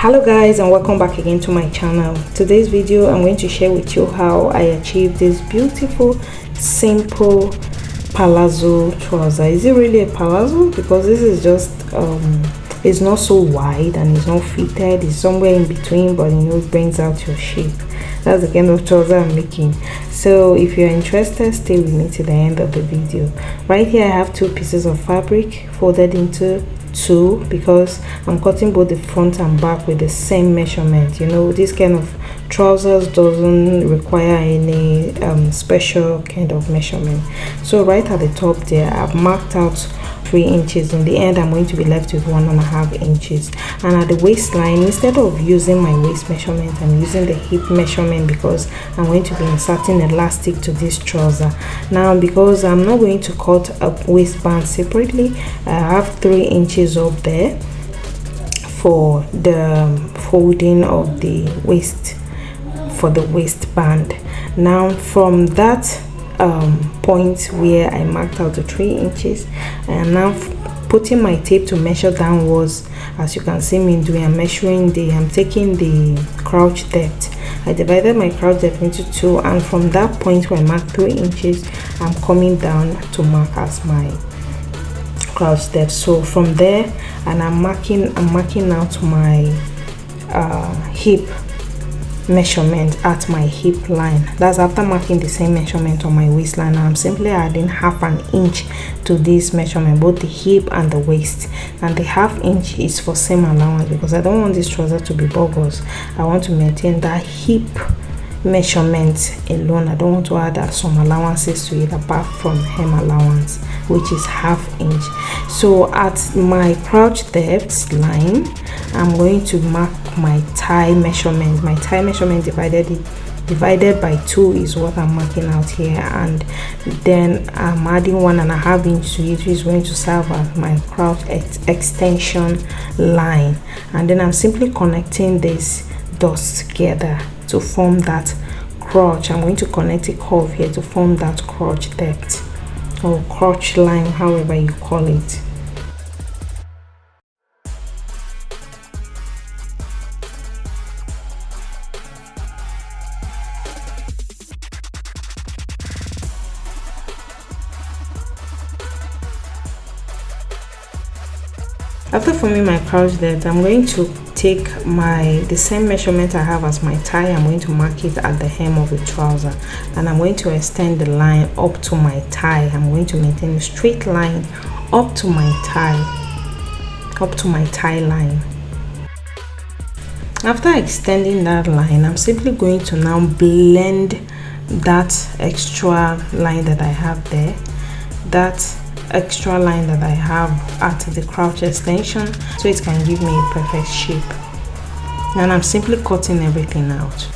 Hello guys, and welcome back again to my channel. Today's video I'm going to share with you how I achieved this beautiful simple palazzo trouser. Is it really a palazzo? Because this is just it's not so wide and it's not fitted, it's somewhere in between, but it brings out your shape. That's the kind of trouser I'm making. So if you're interested, stay with me to the end of the video. Right here I have two pieces of fabric folded into two because I'm cutting both the front and back with the same measurement. This kind of trousers doesn't require any special kind of measurement. So right at the top there, I've marked out 3 inches. In the end, I'm going to be left with 1.5 inches. And at the waistline, instead of using my waist measurement, I'm using the hip measurement because I'm going to be inserting elastic to this trouser. Now, because I'm not going to cut a waistband separately, I have 3 inches up there for the folding of the waist, for the waistband. Now, from that point where I marked out the 3 inches, I am now putting my tape to measure downwards. As you can see me doing, I'm taking the crouch depth. I divided my crouch depth into 2, and from that point where I marked 3 inches, I'm coming down to mark as my crouch depth. So from there, and I'm marking out my hip measurement at my hip line. That's after marking the same measurement on my waistline. I'm simply adding 1/2 inch to this measurement, both the hip and the waist, and the 1/2 inch is for seam allowance because I don't want this trouser to be bogus. I want to maintain that hip measurement alone. I don't want to add some allowances to it apart from hem allowance, which is 1/2 inch. So at my crouch depth line, I'm going to mark my thigh measurement. My thigh measurement divided by 2 is what I'm marking out here, and then I'm adding 1.5 inch to it, which is going to serve as my crouch extension line. And then I'm simply connecting these dots together to form that crotch. I'm going to connect a curve here to form that crotch depth or crotch line, however you call it. After forming my crouch depth, I'm going to take the same measurement I have as my thigh. I'm going to mark it at the hem of the trouser, and I'm going to extend the line up to my thigh. I'm going to maintain a straight line up to my thigh line. After extending that line, I'm simply going to now blend that extra line that I have there, at the crouch extension, so it can give me a perfect shape. And I'm simply cutting everything out.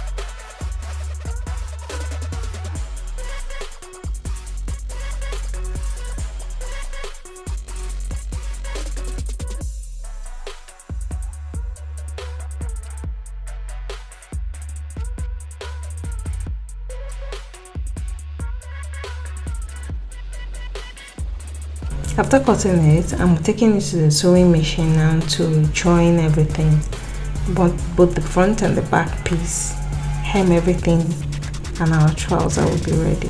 After cutting it, I'm taking it to the sewing machine now to join everything, both the front and the back piece, hem everything, and our trouser will be ready.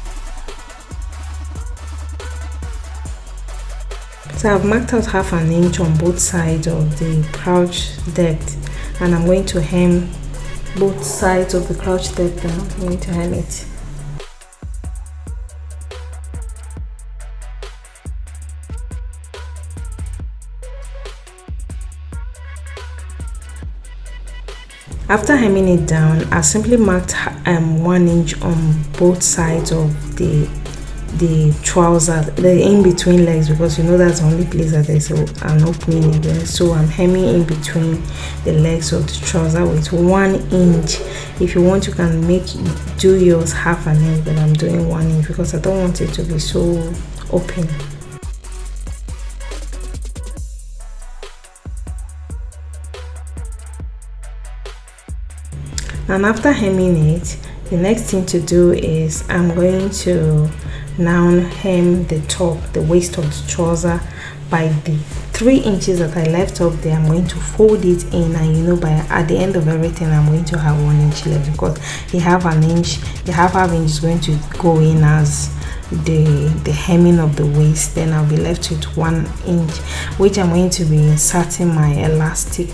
So I've marked out 1/2 inch on both sides of the crouch depth, and I'm going to hem both sides of the crouch depth now. I'm going to hem it. After hemming it down, I simply marked 1 inch on both sides of the trouser, the in between legs, because that's the only place that there's an opening again. So I'm hemming in between the legs of the trouser with 1 inch. If you want, you can do yours 1/2 inch, but I'm doing 1 inch because I don't want it to be so open. And after hemming it, the next thing to do is I'm going to now hem the top, the waist of the trouser by the 3 inches that I left up there, I'm going to fold it in, and you know, by at the end of everything I'm going to have 1 inch left, because the half inch is going to go in as the hemming of the waist. Then I'll be left with 1 inch, which I'm going to be inserting my elastic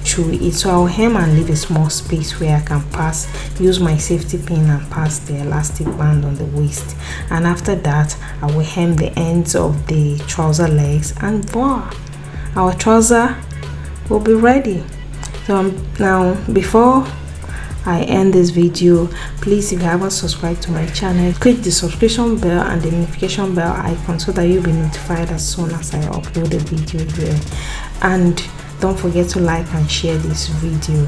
through it. So I'll hem and leave a small space where I can use my safety pin and pass the elastic band on the waist, and after that I will hem the ends of the trouser legs, and voila, our trouser will be ready. So now, before I end this video, please, if you haven't subscribed to my channel, click the subscription bell and the notification bell icon so that you'll be notified as soon as I upload a video here. And don't forget to like and share this video.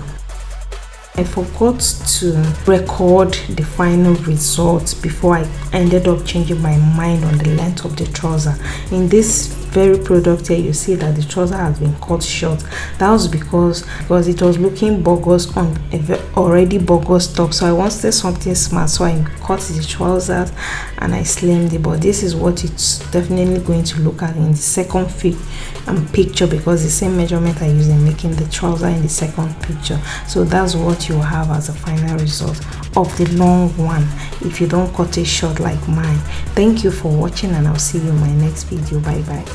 I forgot to record the final results before I ended up changing my mind on the length of the trouser. In this very product here, you see that the trouser has been cut short. That was because it was looking bogus on a already bogus top, so I wanted something smart, so I cut the trousers and I slimmed it. But this is what it's definitely going to look at in the second picture, because the same measurement I used in making the trouser in the second picture. So that's what you have as a final result of the long one, if you don't cut it short like mine. Thank you for watching, and I'll see you in my next video. Bye bye.